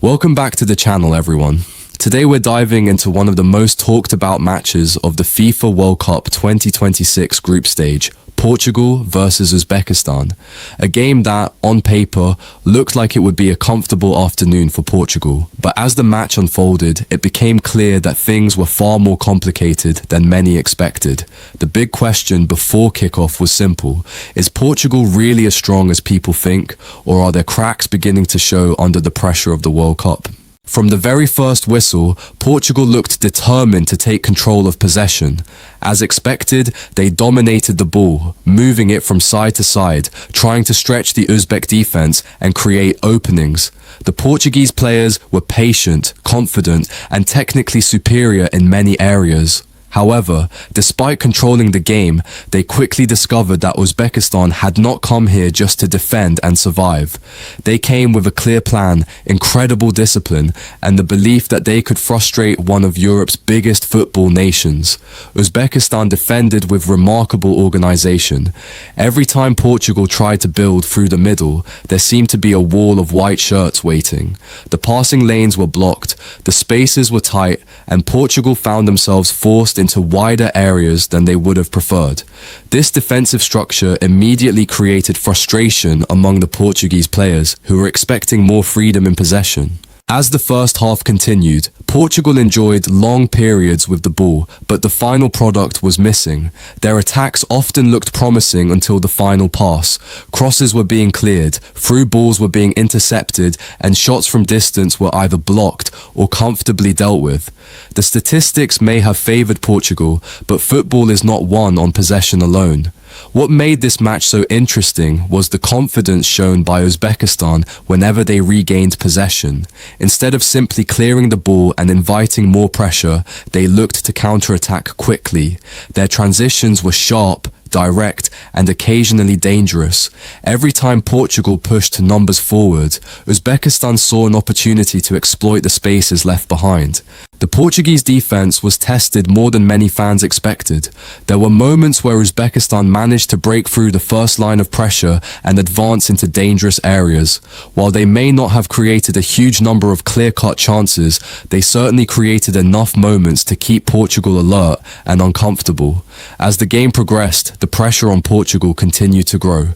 Welcome back to the channel, everyone. Today we're diving into one of the most talked about matches of the FIFA World Cup 2026 group stage, Portugal versus Uzbekistan. A game that, on paper, looked like it would be a comfortable afternoon for Portugal. But as the match unfolded, it became clear that things were far more complicated than many expected. The big question before kickoff was simple. Is Portugal really as strong as people think, or are there cracks beginning to show under the pressure of the World Cup? From the very first whistle, Portugal looked determined to take control of possession. As expected, they dominated the ball, moving it from side to side, trying to stretch the Uzbek defense and create openings. The Portuguese players were patient, confident, and technically superior in many areas. However, despite controlling the game, they quickly discovered that Uzbekistan had not come here just to defend and survive. They came with a clear plan, incredible discipline, and the belief that they could frustrate one of Europe's biggest football nations. Uzbekistan defended with remarkable organization. Every time Portugal tried to build through the middle, there seemed to be a wall of white shirts waiting. The passing lanes were blocked, the spaces were tight, and Portugal found themselves forced into wider areas than they would have preferred. This defensive structure immediately created frustration among the Portuguese players, who were expecting more freedom in possession. As the first half continued, Portugal enjoyed long periods with the ball, but the final product was missing. Their attacks often looked promising until the final pass. Crosses were being cleared, through balls were being intercepted, and shots from distance were either blocked or comfortably dealt with. The statistics may have favoured Portugal, but football is not won on possession alone. What made this match so interesting was the confidence shown by Uzbekistan whenever they regained possession. Instead of simply clearing the ball and inviting more pressure, they looked to counterattack quickly. Their transitions were sharp, direct, and occasionally dangerous. Every time Portugal pushed numbers forward, Uzbekistan saw an opportunity to exploit the spaces left behind. The Portuguese defense was tested more than many fans expected. There were moments where Uzbekistan managed to break through the first line of pressure and advance into dangerous areas. While they may not have created a huge number of clear-cut chances, they certainly created enough moments to keep Portugal alert and uncomfortable. As the game progressed, the pressure on Portugal continued to grow.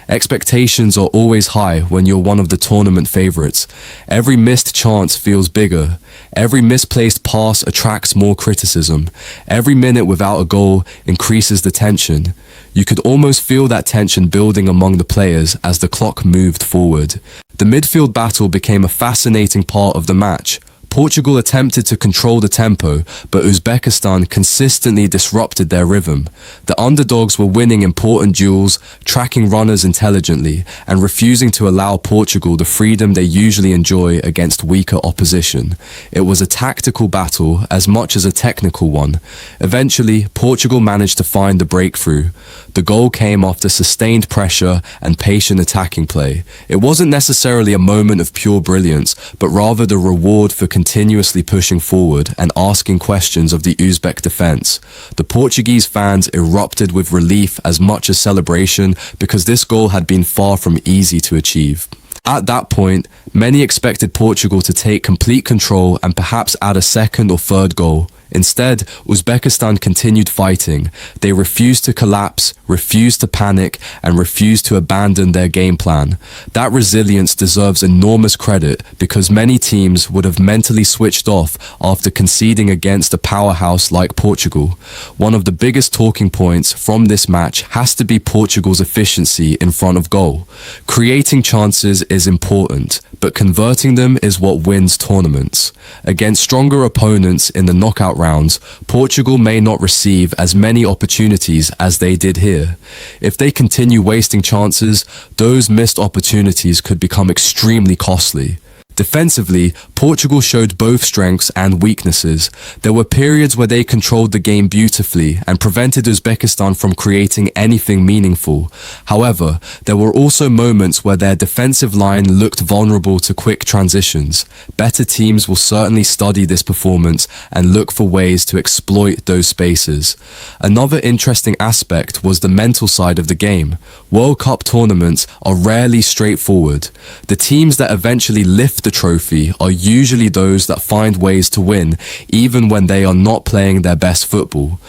Expectations are always high when you're one of the tournament favourites. Every missed chance feels bigger. Every misplaced pass attracts more criticism. Every minute without a goal increases the tension. You could almost feel that tension building among the players as the clock moved forward. The midfield battle became a fascinating part of the match. Portugal attempted to control the tempo, but Uzbekistan consistently disrupted their rhythm. The underdogs were winning important duels, tracking runners intelligently, and refusing to allow Portugal the freedom they usually enjoy against weaker opposition. It was a tactical battle as much as a technical one. Eventually, Portugal managed to find the breakthrough. The goal came after sustained pressure and patient attacking play. It wasn't necessarily a moment of pure brilliance, but rather the reward for continuously pushing forward and asking questions of the Uzbek defense. The Portuguese fans erupted with relief as much as celebration because this goal had been far from easy to achieve. At that point, many expected Portugal to take complete control and perhaps add a second or third goal. Instead, Uzbekistan continued fighting. They refused to collapse, refused to panic, and refused to abandon their game plan. That resilience deserves enormous credit because many teams would have mentally switched off after conceding against a powerhouse like Portugal. One of the biggest talking points from this match has to be Portugal's efficiency in front of goal. Creating chances is important, but converting them is what wins tournaments. Against stronger opponents in the knockout rounds, Portugal may not receive as many opportunities as they did here. If they continue wasting chances, those missed opportunities could become extremely costly. Defensively, Portugal showed both strengths and weaknesses. There were periods where they controlled the game beautifully and prevented Uzbekistan from creating anything meaningful. However, there were also moments where their defensive line looked vulnerable to quick transitions. Better teams will certainly study this performance and look for ways to exploit those spaces. Another interesting aspect was the mental side of the game. World Cup tournaments are rarely straightforward. The teams that eventually lift the trophy are usually those that find ways to win, even when they are not playing their best football.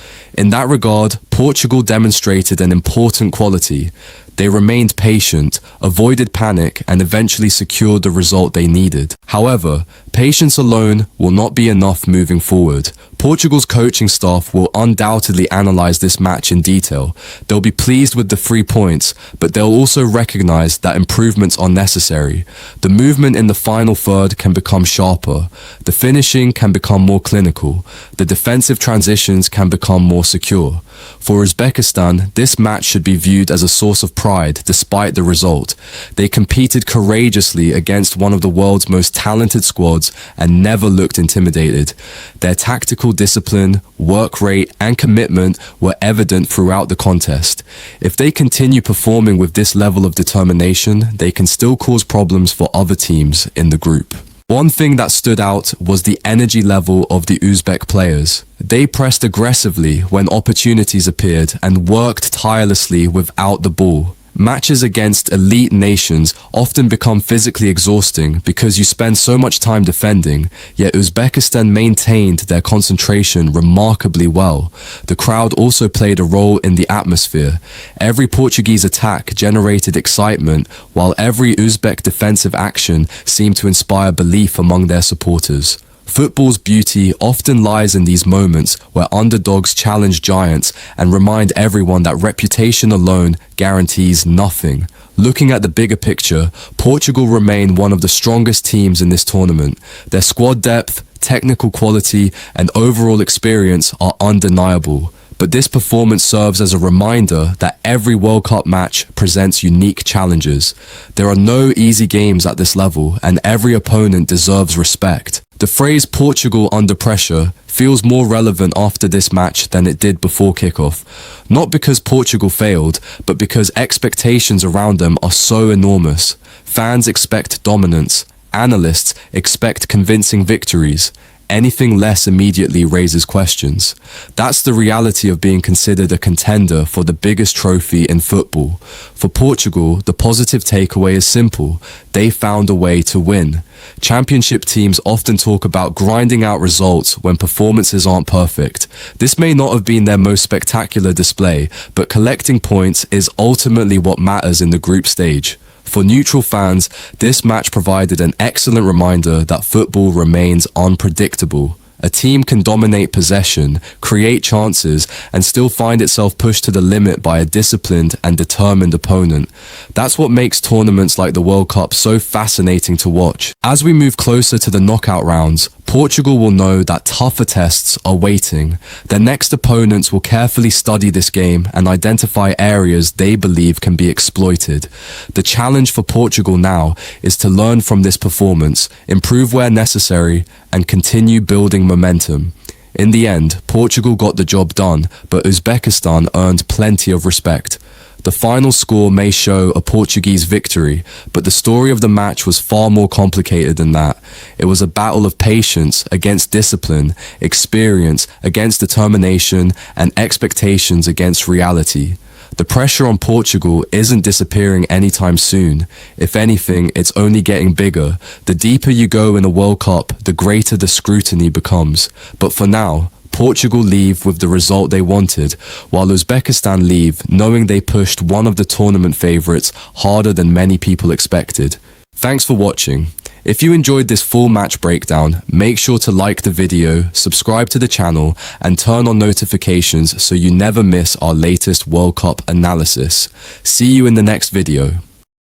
In that regard, Portugal demonstrated an important quality. They remained patient, avoided panic, and eventually secured the result they needed. However, patience alone will not be enough moving forward. Portugal's coaching staff will undoubtedly analyze this match in detail. They'll be pleased with the 3 points, but they'll also recognize that improvements are necessary. The movement in the final third can become sharper. The finishing can become more clinical. The defensive transitions can become more secure. For Uzbekistan, this match should be viewed as a source of pride despite the result. They competed courageously against one of the world's most talented squads and never looked intimidated. Their tactical discipline, work rate, and commitment were evident throughout the contest. If they continue performing with this level of determination, they can still cause problems for other teams in the group. One thing that stood out was the energy level of the Uzbek players. They pressed aggressively when opportunities appeared and worked tirelessly without the ball. Matches against elite nations often become physically exhausting because you spend so much time defending, yet Uzbekistan maintained their concentration remarkably well. The crowd also played a role in the atmosphere. Every Portuguese attack generated excitement, while every Uzbek defensive action seemed to inspire belief among their supporters. Football's beauty often lies in these moments where underdogs challenge giants and remind everyone that reputation alone guarantees nothing. Looking at the bigger picture, Portugal remain one of the strongest teams in this tournament. Their squad depth, technical quality, and overall experience are undeniable. But this performance serves as a reminder that every World Cup match presents unique challenges. There are no easy games at this level, and every opponent deserves respect. The phrase Portugal under pressure feels more relevant after this match than it did before kickoff. Not because Portugal failed, but because expectations around them are so enormous. Fans expect dominance. Analysts expect convincing victories. Anything less immediately raises questions. That's the reality of being considered a contender for the biggest trophy in football. For Portugal, the positive takeaway is simple. They found a way to win. Championship teams often talk about grinding out results when performances aren't perfect. This may not have been their most spectacular display, but collecting points is ultimately what matters in the group stage. For neutral fans, this match provided an excellent reminder that football remains unpredictable. A team can dominate possession, create chances, and still find itself pushed to the limit by a disciplined and determined opponent. That's what makes tournaments like the World Cup so fascinating to watch. As we move closer to the knockout rounds, Portugal will know that tougher tests are waiting. Their next opponents will carefully study this game and identify areas they believe can be exploited. The challenge for Portugal now is to learn from this performance, improve where necessary, and continue building momentum. In the end, Portugal got the job done, but Uzbekistan earned plenty of respect. The final score may show a Portuguese victory, but the story of the match was far more complicated than that. It was a battle of patience against discipline, experience against determination, and expectations against reality. The pressure on Portugal isn't disappearing anytime soon. If anything, it's only getting bigger. The deeper you go in a World Cup, the greater the scrutiny becomes. But for now, Portugal leave with the result they wanted, while Uzbekistan leave knowing they pushed one of the tournament favourites harder than many people expected. Thanks for watching. If you enjoyed this full match breakdown, make sure to like the video, subscribe to the channel, and turn on notifications so you never miss our latest World Cup analysis. See you in the next video.